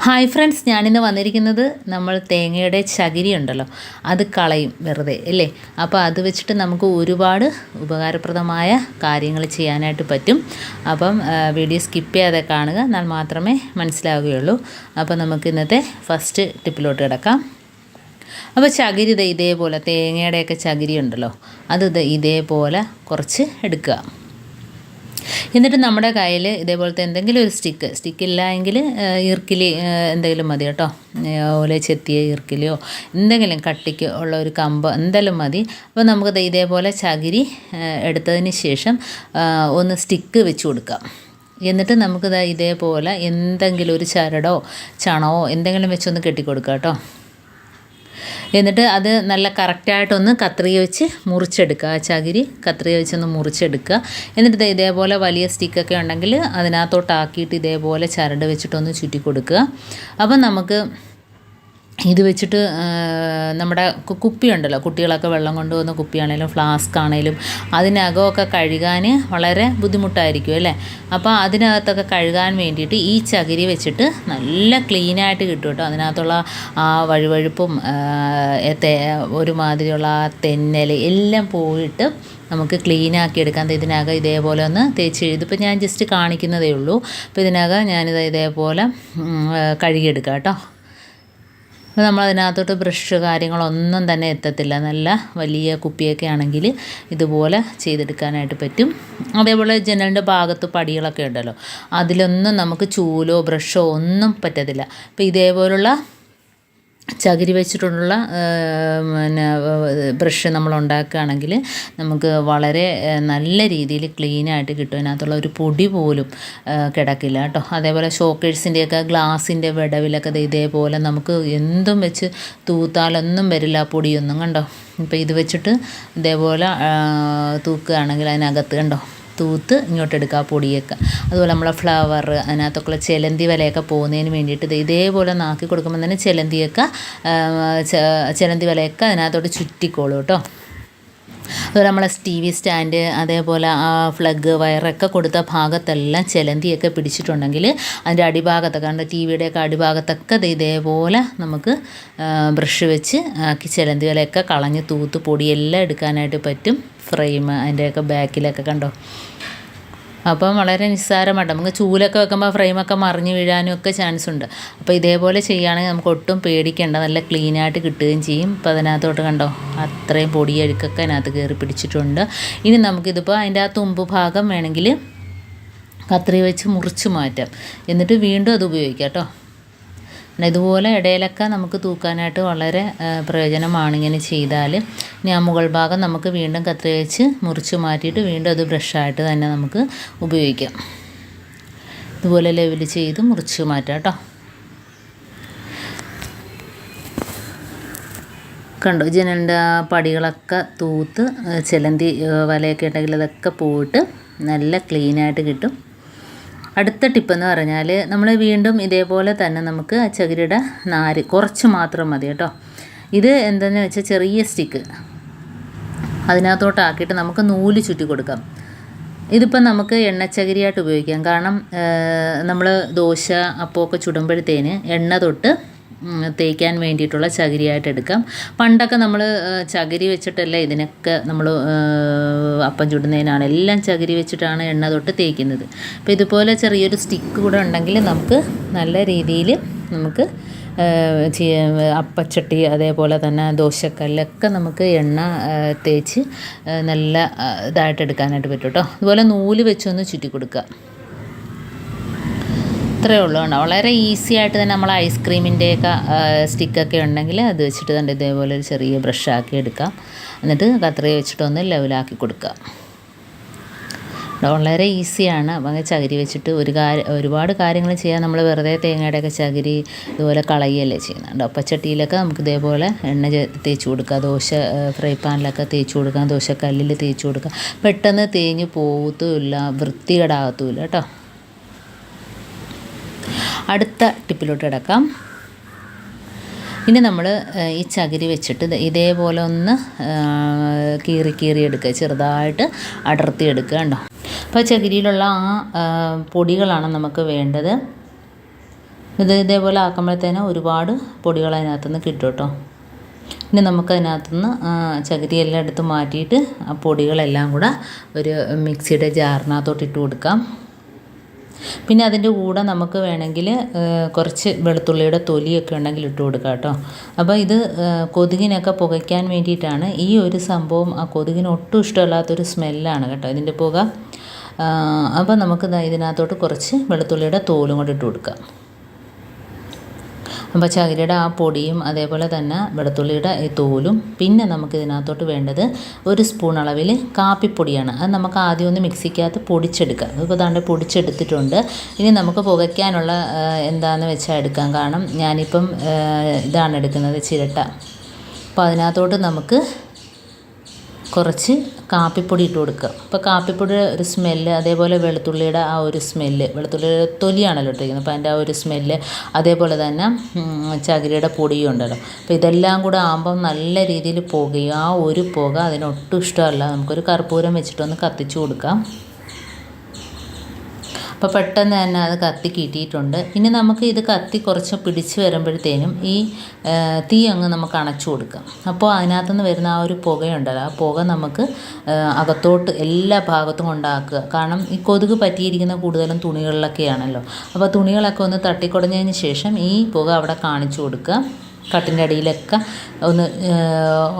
Hi friends, ഞാനിന്ന് വന്നിരിക്കുന്നത് നമ്മൾ തേങ്ങയുടെ ചകിരി ഉണ്ടല്ലോ, അത് കളയും വെറുതെ അല്ലേ. അപ്പോൾ അത് വെച്ചിട്ട് നമുക്ക് ഒരുപാട് ഉപകാരപ്രദമായ കാര്യങ്ങൾ ചെയ്യാനായിട്ട് പറ്റും. അപ്പം വീഡിയോ സ്കിപ്പ് ചെയ്യാതെ കാണുക, എന്നാൽ മാത്രമേ മനസ്സിലാവുകയുള്ളൂ. അപ്പോൾ നമുക്ക് ഇന്നത്തെ ഫസ്റ്റ് ടിപ്പിലോട്ട് കിടക്കാം. അപ്പോൾ ചകിരി ഇതേപോലെ തേങ്ങയുടെയൊക്കെ ചകിരി ഉണ്ടല്ലോ, അത് ഇതേപോലെ കുറച്ച് എടുക്കുക. എന്നിട്ട് നമ്മുടെ കയ്യിൽ ഇതേപോലത്തെ എന്തെങ്കിലും ഒരു സ്റ്റിക്കില്ല എങ്കിൽ ഈർക്കിലി എന്തെങ്കിലും മതി കേട്ടോ. ഓല ചെത്തിയ ഈർക്കിലിയോ എന്തെങ്കിലും കട്ടിക്ക് ഉള്ള ഒരു കമ്പ് എന്തെങ്കിലും മതി. അപ്പോൾ നമുക്ക് ഇതേപോലെ ചകിരി എടുത്തതിന് ശേഷം ഒന്ന് സ്റ്റിക്ക് വെച്ച് കൊടുക്കാം. എന്നിട്ട് നമുക്ക് ഇതേപോലെ എന്തെങ്കിലും ഒരു ചരടോ ചണമോ എന്തെങ്കിലും വെച്ചൊന്ന് കെട്ടിക്കൊടുക്കുക കേട്ടോ. എന്നിട്ട് അത് നല്ല കറക്റ്റായിട്ടൊന്ന് കത്രിക വെച്ച് മുറിച്ചെടുക്കുക. ആ ചകിരി കത്രിക വെച്ചൊന്ന് മുറിച്ചെടുക്കുക. എന്നിട്ട് ഇതേപോലെ വലിയ സ്റ്റിക്കൊക്കെ ഉണ്ടെങ്കിൽ അതിനകത്തോട്ടാക്കിയിട്ട് ഇതേപോലെ ചരട് വെച്ചിട്ടൊന്ന് ചുറ്റി കൊടുക്കുക. അപ്പം നമുക്ക് ഇത് വെച്ചിട്ട് നമ്മുടെ കുപ്പിയുണ്ടല്ലോ, കുട്ടികളൊക്കെ വെള്ളം കൊണ്ടുവന്ന കുപ്പിയാണേലും ഫ്ലാസ്ക് ആണേലും അതിനകമൊക്കെ കഴുകാൻ വളരെ ബുദ്ധിമുട്ടായിരിക്കും അല്ലേ. അപ്പോൾ അതിനകത്തൊക്കെ കഴുകാൻ വേണ്ടിയിട്ട് ഈ ചകിരി വെച്ചിട്ട് നല്ല ക്ലീനായിട്ട് കിട്ടും കേട്ടോ. അതിനകത്തുള്ള ആ വഴുവഴുപ്പും ഒരുമാതിരിയുള്ള ആ തെന്നൽ എല്ലാം പോയിട്ട് നമുക്ക് ക്ലീനാക്കി എടുക്കാൻ ഇതിനകം ഇതേപോലെ ഒന്ന് തേച്ച് ഇതിപ്പോൾ ഞാൻ ജസ്റ്റ് കാണിക്കുന്നതേ ഉള്ളൂ. അപ്പോൾ ഇതിനകം ഞാനിത് ഇതേപോലെ കഴുകിയെടുക്കാം കേട്ടോ. അപ്പോൾ നമ്മളതിനകത്തോട്ട് ബ്രഷ് കാര്യങ്ങളൊന്നും തന്നെ എത്തത്തില്ല. നല്ല വലിയ കുപ്പിയൊക്കെ ആണെങ്കിൽ ഇതുപോലെ ചെയ്തെടുക്കാനായിട്ട് പറ്റും. അതേപോലെ ജനലിൻ്റെ ഭാഗത്ത് പടികളൊക്കെ ഉണ്ടല്ലോ, അതിലൊന്നും നമുക്ക് ചൂലോ ബ്രഷോ ഒന്നും പറ്റത്തില്ല. അപ്പോൾ ഇതേപോലുള്ള ചകിരി വെച്ചിട്ടുള്ള ബ്രഷ് നമ്മൾ ഉണ്ടാക്കുകയാണെങ്കിൽ നമുക്ക് വളരെ നല്ല രീതിയിൽ ക്ലീനായിട്ട് കിട്ടും. അതിനകത്തുള്ള ഒരു പൊടി പോലും കിടക്കില്ല കേട്ടോ. അതേപോലെ ഷോക്കേഴ്സിൻ്റെയൊക്കെ ഗ്ലാസിൻ്റെ വിടവിലൊക്കെ ഇതേപോലെ നമുക്ക് എന്തും വെച്ച് തൂത്താലൊന്നും വരില്ല പൊടിയൊന്നും, കണ്ടോ. ഇപ്പോൾ ഇത് വെച്ചിട്ട് ഇതേപോലെ തൂക്കുകയാണെങ്കിൽ അതിനകത്ത് കണ്ടോ തൂത്ത് ഇങ്ങോട്ടെടുക്കുക പൊടിയൊക്കെ. അതുപോലെ നമ്മളെ ഫ്ലവർ അതിനകത്തൊക്കെയുള്ള ചിലന്തി വലയൊക്കെ പോകുന്നതിന് വേണ്ടിയിട്ട് ഇതേപോലെ നാക്കി കൊടുക്കുമ്പോൾ തന്നെ ചിലന്തി വലയൊക്കെ അതിനകത്തോട്ട് ചുറ്റിക്കോളൂ കേട്ടോ. അതുപോലെ നമ്മളെ TV സ്റ്റാൻഡ് അതേപോലെ ആ ഫ്ലഗ് വയറൊക്കെ കൊടുത്ത ഭാഗത്തെല്ലാം ചിലന്തിയൊക്കെ പിടിച്ചിട്ടുണ്ടെങ്കിൽ അതിൻ്റെ അടിഭാഗത്തൊക്കെ കണ്ട് TVയുടെയൊക്കെ അടിഭാഗത്തൊക്കെ ഇതേപോലെ നമുക്ക് ബ്രഷ് വെച്ച് ആക്കി ചിലന്തി വലയൊക്കെ കളഞ്ഞ് തൂത്ത് പൊടിയെല്ലാം എടുക്കാനായിട്ട് പറ്റും. ഫ്രെയിം അതിൻ്റെയൊക്കെ ബാക്കിലൊക്കെ കണ്ടോ. അപ്പം വളരെ നിസ്സാരമായിട്ട് നമുക്ക് ചൂലൊക്കെ വെക്കുമ്പോൾ ഫ്രെയിമൊക്കെ മറിഞ്ഞ് വീഴാനും ഒക്കെ ചാൻസ് ഉണ്ട്. അപ്പോൾ ഇതേപോലെ ചെയ്യുകയാണെങ്കിൽ നമുക്ക് ഒട്ടും പേടിക്കേണ്ട, നല്ല ക്ലീനായിട്ട് കിട്ടുകയും ചെയ്യും. അപ്പോൾ അതിനകത്തോട്ട് കണ്ടോ അത്രയും പൊടിയഴുക്കൊക്കെ അതിനകത്ത് കയറി പിടിച്ചിട്ടുണ്ട്. ഇനി നമുക്കിതിപ്പോൾ അതിൻ്റെ ആ തുമ്പ് ഭാഗം വേണമെങ്കിൽ കത്രി വെച്ച് മുറിച്ച് മാറ്റാം. എന്നിട്ട് വീണ്ടും അത് ഉപയോഗിക്കാം കേട്ടോ. ഇതുപോലെ ഇടയിലൊക്കെ നമുക്ക് തൂക്കാനായിട്ട് വളരെ പ്രയോജനമാണ് ഇങ്ങനെ ചെയ്താൽ. ഇനി ആ മുകൾ ഭാഗം നമുക്ക് വീണ്ടും കത്രി വെച്ച് മുറിച്ച് മാറ്റിയിട്ട് വീണ്ടും അത് ബ്രഷായിട്ട് തന്നെ നമുക്ക് ഉപയോഗിക്കാം. ഇതുപോലെ ലെവൽ ചെയ്ത് മുറിച്ച് മാറ്റാം കേട്ടോ. കണ്ടോ ജനലിൻ്റെ പടികളൊക്കെ തൂത്ത് ചിലന്തി വലയൊക്കെ ഉണ്ടെങ്കിൽ അതൊക്കെ പോയിട്ട് നല്ല ക്ലീനായിട്ട് കിട്ടും. അടുത്ത ടിപ്പെന്ന് പറഞ്ഞാൽ നമ്മൾ വീണ്ടും ഇതേപോലെ തന്നെ നമുക്ക് ചകിരിയുടെ നാര് കുറച്ച് മാത്രം മതി കേട്ടോ. ഇത് എന്താണെന്ന് വെച്ചാൽ ചെറിയ സ്റ്റിക്ക് അതിനകത്തോട്ടാക്കിയിട്ട് നമുക്ക് നൂല് ചുറ്റി കൊടുക്കാം. ഇതിപ്പം നമുക്ക് എണ്ണച്ചകിരിയായിട്ട് ഉപയോഗിക്കാം. കാരണം നമ്മൾ ദോശ അപ്പമൊക്കെ ചുടുമ്പോഴത്തേന് എണ്ണ തൊട്ട് തേക്കാൻ വേണ്ടിയിട്ടുള്ള ചകിരിയായിട്ട് എടുക്കാം. പണ്ടൊക്കെ നമ്മൾ ചകിരി വെച്ചിട്ടല്ല ഇതിനൊക്കെ നമ്മൾ അപ്പം ചുടുന്നതിനാണ് എല്ലാം ചകിരി വെച്ചിട്ടാണ് എണ്ണ തൊട്ട് തേക്കുന്നത്. അപ്പോൾ ഇതുപോലെ ചെറിയൊരു സ്റ്റിക്ക് കൂടെ ഉണ്ടെങ്കിൽ നമുക്ക് നല്ല രീതിയിൽ നമുക്ക് അപ്പച്ചട്ടി അതേപോലെ തന്നെ ദോശക്കല്ലൊക്കെ നമുക്ക് എണ്ണ തേച്ച് നല്ല ഇതായിട്ട് എടുക്കാനായിട്ട് പറ്റും കേട്ടോ. അതുപോലെ നൂല് വെച്ചൊന്ന് ചുറ്റി കൊടുക്കുക. ഇത്രയേ ഉള്ളൂ കേട്ടോ. വളരെ ഈസി ആയിട്ട് തന്നെ നമ്മൾ ഐസ്ക്രീമിൻ്റെയൊക്കെ സ്റ്റിക്കൊക്കെ ഉണ്ടെങ്കിൽ അത് വെച്ചിട്ട് തന്നെ ഇതേപോലെ ഒരു ചെറിയ ബ്രഷാക്കി എടുക്കാം. എന്നിട്ട് കത്രിക വെച്ചിട്ടൊന്ന് ലെവലാക്കി കൊടുക്കുക. വളരെ ഈസിയാണ്. അങ്ങനെ ചകിരി വെച്ചിട്ട് ഒരുപാട് കാര്യങ്ങൾ ചെയ്യാൻ നമ്മൾ വെറുതെ തേങ്ങയുടെയൊക്കെ ചകിരി ഇതുപോലെ കളയുകയല്ലേ ചെയ്യുന്നുണ്ട്. അപ്പച്ചട്ടിയിലൊക്കെ നമുക്ക് ഇതേപോലെ എണ്ണ തേച്ച് കൊടുക്കുക. ദോശ ഫ്രൈ പാനിലൊക്കെ തേച്ച് കൊടുക്കാം, ദോശക്കല്ലിൽ തേച്ച് കൊടുക്കാം. പെട്ടെന്ന് തേഞ്ഞ് പോകത്തുമില്ല, വൃത്തികേടാകത്തുമില്ല കേട്ടോ. അടുത്ത ടിപ്പിലോട്ട് കിടക്കാം. ഇനി നമ്മൾ ഈ ചകിരി വെച്ചിട്ട് ഇതേപോലെ ഒന്ന് കീറി എടുക്കുക, ചെറുതായിട്ട് അടർത്തി എടുക്കുക കണ്ടോ. അപ്പോൾ ചകിരിയിലുള്ള ആ പൊടികളാണ് നമുക്ക് വേണ്ടത്. ഇതേപോലെ ആക്കുമ്പോഴത്തേനും ഒരുപാട് പൊടികൾ അതിനകത്തുനിന്ന് കിട്ടും കേട്ടോ. ഇനി നമുക്കതിനകത്തുനിന്ന് ചകിരിയെല്ലാം എടുത്ത് മാറ്റിയിട്ട് ആ പൊടികളെല്ലാം കൂടെ ഒരു മിക്സിയുടെ ജാറിനകത്തോട്ട് ഇട്ട് കൊടുക്കാം. പിന്നെ അതിൻ്റെ കൂടെ നമുക്ക് വേണമെങ്കിൽ കുറച്ച് വെളുത്തുള്ളിയുടെ തൊലിയൊക്കെ ഉണ്ടെങ്കിൽ ഇട്ട് കൊടുക്കാം കേട്ടോ. അപ്പോൾ ഇത് കൊതുകിനൊക്കെ പുകയ്ക്കാൻ വേണ്ടിയിട്ടാണ്. ഈ ഒരു സംഭവം ആ കൊതുകിന് ഒട്ടും ഇഷ്ടമല്ലാത്തൊരു സ്മെല്ലാണ് കേട്ടോ ഇതിൻ്റെ പുക. അപ്പോൾ നമുക്ക് ഇതിനകത്തോട്ട് കുറച്ച് വെളുത്തുള്ളിയുടെ തോലും കൂടെ ഇട്ട് കൊടുക്കാം. അപ്പോൾ ചകിരിയുടെ ആ പൊടിയും അതേപോലെ തന്നെ വെളുത്തുള്ളിയുടെ ഈ തോലും, പിന്നെ നമുക്ക് ഇതിനകത്തോട്ട് വേണ്ടത് 1 സ്പൂൺ അളവിൽ കാപ്പിപ്പൊടിയാണ്. അത് നമുക്ക് ആദ്യം ഒന്ന് മിക്സിക്കകത്ത് പൊടിച്ചെടുക്കാം. ഇപ്പോൾ ദാണ്ട് പൊടിച്ചെടുത്തിട്ടുണ്ട്. ഇനി നമുക്ക് പുകയ്ക്കാനുള്ള എന്താണെന്ന് വെച്ചാൽ എടുക്കാം. കാരണം ഞാനിപ്പം ഇതാണ് എടുക്കുന്നത്, ചിരട്ട. അപ്പോൾ അതിനകത്തോട്ട് നമുക്ക് കുറച്ച് കാപ്പിപ്പൊടി ഇട്ട് കൊടുക്കുക. അപ്പോൾ കാപ്പിപ്പൊടിയുടെ ഒരു സ്മെല്ല്, അതേപോലെ വെളുത്തുള്ളിയുടെ ആ ഒരു സ്മെല്ല്, വെളുത്തുള്ളിയുടെ തൊലിയാണല്ലോ ഇട്ടിരിക്കുന്നത്, അപ്പോൾ അതിൻ്റെ ആ ഒരു സ്മെല്ല്, അതേപോലെ തന്നെ ചകിരിയുടെ പൊടിയും ഉണ്ടല്ലോ. അപ്പോൾ ഇതെല്ലാം കൂടെ ആകുമ്പം നല്ല രീതിയിൽ പുകയും. ആ ഒരു പുക അതിനൊട്ടും ഇഷ്ടമല്ല. നമുക്കൊരു കർപ്പൂരം വെച്ചിട്ടൊന്ന് കത്തിച്ചു കൊടുക്കാം. അപ്പോൾ പെട്ടെന്ന് തന്നെ അത് കത്തി കിട്ടിയിട്ടുണ്ട്. ഇനി നമുക്ക് ഇത് കത്തി കുറച്ച് പിടിച്ച് വരുമ്പോഴത്തേനും ഈ തീ അങ്ങ് നമുക്ക് അണച്ചു കൊടുക്കാം. അപ്പോൾ അതിനകത്തുനിന്ന് വരുന്ന ആ ഒരു പുകയുണ്ടല്ലോ, ആ പുക നമുക്ക് അകത്തോട്ട് എല്ലാ ഭാഗത്തും കൊണ്ടാക്കുക. കാരണം ഈ കൊതുക് പറ്റിയിരിക്കുന്ന കൂടുതലും തുണികളിലൊക്കെയാണല്ലോ. അപ്പോൾ തുണികളൊക്കെ ഒന്ന് തട്ടിക്കുടഞ്ഞതിന് ശേഷം ഈ പുക അവിടെ കാണിച്ചു കൊടുക്കുക. കട്ടിൻ്റെ അടിയിലൊക്കെ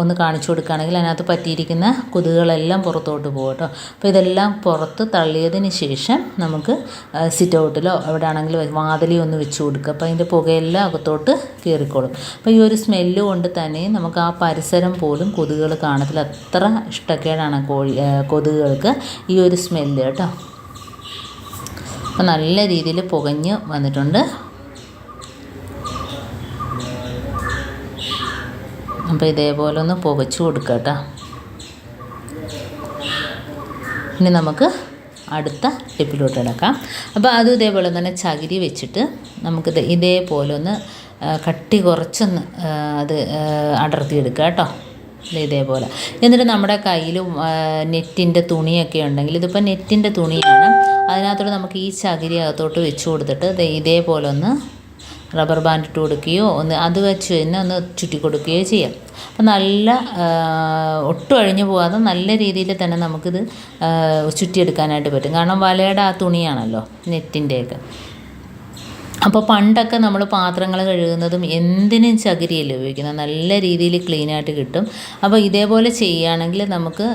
ഒന്ന് കാണിച്ചു കൊടുക്കുകയാണെങ്കിൽ അതിനകത്ത് പറ്റിയിരിക്കുന്ന കൊതുകുകളെല്ലാം പുറത്തോട്ട് പോകും കേട്ടോ. അപ്പോൾ ഇതെല്ലാം പുറത്ത് തള്ളിയതിന് ശേഷം നമുക്ക് സിറ്റ് ഔട്ടിലോ എവിടെയാണെങ്കിലും വാതിലി ഒന്ന് വെച്ച് കൊടുക്കുക. അപ്പോൾ അതിൻ്റെ പുകയെല്ലാം അകത്തോട്ട് കയറിക്കോളും. അപ്പോൾ ഈ ഒരു സ്മെല്ല് കൊണ്ട് തന്നെ നമുക്ക് ആ പരിസരം പോലും കൊതുകുകൾ കാണത്തില്ല. അത്ര ഇഷ്ടക്കേടാണ് കൊതുകുകൾക്ക് ഈ ഒരു സ്മെല്ല് കേട്ടോ. അപ്പോൾ നല്ല രീതിയിൽ പുകഞ്ഞ് വന്നിട്ടുണ്ട്. അപ്പോൾ ഇതേപോലെ ഒന്ന് പുകച്ചു കൊടുക്കുക കേട്ടോ. ഇനി നമുക്ക് അടുത്ത ടിപ്പിലോട്ട് കിടക്കാം. അപ്പോൾ അതും ഇതേപോലെ തന്നെ ചകിരി വെച്ചിട്ട് നമുക്കിത് ഇതേപോലെ ഒന്ന് കട്ടി കുറച്ചൊന്ന് അത് അടർത്തിയെടുക്കുക കേട്ടോ. ഇതേപോലെ. എന്നിട്ട് നമ്മുടെ കയ്യിൽ നെറ്റിൻ്റെ തുണിയൊക്കെ ഉണ്ടെങ്കിൽ, ഇതിപ്പോൾ നെറ്റിൻ്റെ തുണിയാണ്, അതിനകത്തോട്ട് നമുക്ക് ഈ ചകിരി അകത്തോട്ട് വെച്ച് കൊടുത്തിട്ട് ഇതേപോലെ ഒന്ന് റബ്ബർ ബാൻഡ് ഇട്ട് കൊടുക്കുകയോ അത് വെച്ച് തന്നെ ഒന്ന് ചുറ്റി കൊടുക്കുകയോ ചെയ്യാം. അപ്പം നല്ല ഒട്ടും അഴിഞ്ഞു പോകാതെ നല്ല രീതിയിൽ തന്നെ നമുക്കിത് ചുറ്റിയെടുക്കാനായിട്ട് പറ്റും. കാരണം വലയുടെ ആ തുണിയാണല്ലോ, നെറ്റിൻ്റെയൊക്കെ. അപ്പോൾ പണ്ടൊക്കെ നമ്മൾ പാത്രങ്ങൾ കഴുകുന്നതും എന്തിനും ചകിരിയല്ലേ ഉപയോഗിക്കുന്നത്, നല്ല രീതിയിൽ ക്ലീനായിട്ട് കിട്ടും. അപ്പോൾ ഇതേപോലെ ചെയ്യുകയാണെങ്കിൽ നമുക്ക്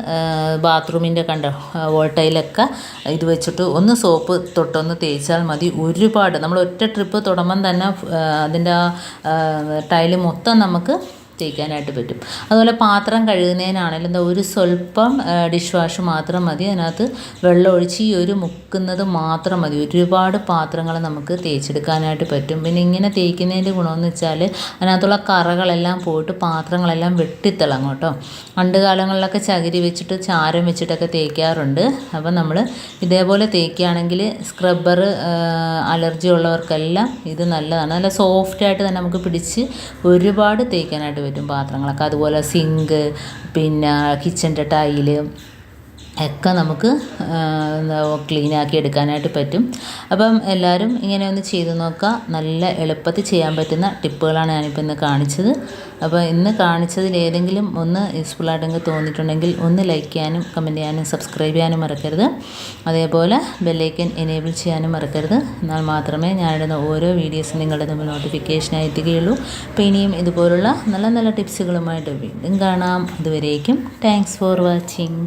ബാത്റൂമിൻ്റെ വോൾട്ടയിലൊക്കെ ഇത് വെച്ചിട്ട് ഒന്ന് സോപ്പ് തൊട്ടൊന്ന് തേച്ചാൽ മതി. ഒരുപാട് നമ്മൾ ഒറ്റ ട്രിപ്പ് തൊടുമ്പം തന്നെ അതിൻ്റെ ടൈല് മൊത്തം നമുക്ക് തേക്കാനായിട്ട് പറ്റും. അതുപോലെ പാത്രം കഴുകുന്നതിനാണെങ്കിലും ഒരു സ്വല്പം ഡിഷ് വാഷ് മാത്രം മതി. അതിനകത്ത് വെള്ളം ഒഴിച്ച് ഈ ഒരു മുക്കുന്നത് മാത്രം മതി. ഒരുപാട് പാത്രങ്ങൾ നമുക്ക് തേച്ചെടുക്കാനായിട്ട് പറ്റും. പിന്നെ ഇങ്ങനെ തേക്കുന്നതിൻ്റെ ഗുണമെന്ന് വെച്ചാൽ അതിനകത്തുള്ള കറകളെല്ലാം പോയിട്ട് പാത്രങ്ങളെല്ലാം വെട്ടിത്തിളങ്ങും കേട്ടോ. പണ്ട് കാലങ്ങളിലൊക്കെ ചകിരി വെച്ചിട്ട് ചാരം വെച്ചിട്ടൊക്കെ തേക്കാറുണ്ട്. അപ്പം നമ്മൾ ഇതേപോലെ തേക്കുകയാണെങ്കിൽ സ്ക്രബ്ബർ അലർജി ഉള്ളവർക്കെല്ലാം ഇത് നല്ലതാണ്. നല്ല സോഫ്റ്റായിട്ട് തന്നെ നമുക്ക് പിടിച്ച് ഒരുപാട് തേക്കാനായിട്ട് പറ്റും പാത്രങ്ങളൊക്കെ. അതുപോലെ സിങ്ക്, പിന്നെ കിച്ചൻ്റെ ടൈല് ഒക്കെ നമുക്ക് ക്ലീനാക്കി എടുക്കാനായിട്ട് പറ്റും. അപ്പം എല്ലാവരും ഇങ്ങനെ ഒന്ന് ചെയ്ത് നോക്കുക. നല്ല എളുപ്പത്തിൽ ചെയ്യാൻ പറ്റുന്ന ടിപ്പുകളാണ് ഞാനിപ്പോൾ ഇന്ന് കാണിച്ചത്. അപ്പോൾ ഇന്ന് കാണിച്ചതിൽ ഏതെങ്കിലും ഒന്ന് യൂസ്ഫുള്ളായിട്ടെങ്കിൽ തോന്നിയിട്ടുണ്ടെങ്കിൽ ഒന്ന് ലൈക്ക് ചെയ്യാനും കമൻറ്റ് ചെയ്യാനും സബ്സ്ക്രൈബ് ചെയ്യാനും മറക്കരുത്. അതേപോലെ ബെല്ലൈക്കൻ എനേബിൾ ചെയ്യാനും മറക്കരുത്. എന്നാൽ മാത്രമേ ഞാനിടുന്ന ഓരോ വീഡിയോസും നിങ്ങളുടെ മുമ്പിൽ നോട്ടിഫിക്കേഷനായി എത്തുകയുള്ളൂ. അപ്പോൾ ഇനിയും ഇതുപോലുള്ള നല്ല നല്ല ടിപ്സുകളുമായിട്ട് വീണ്ടും കാണാം. അതുവരേക്കും താങ്ക്സ് ഫോർ വാച്ചിങ്.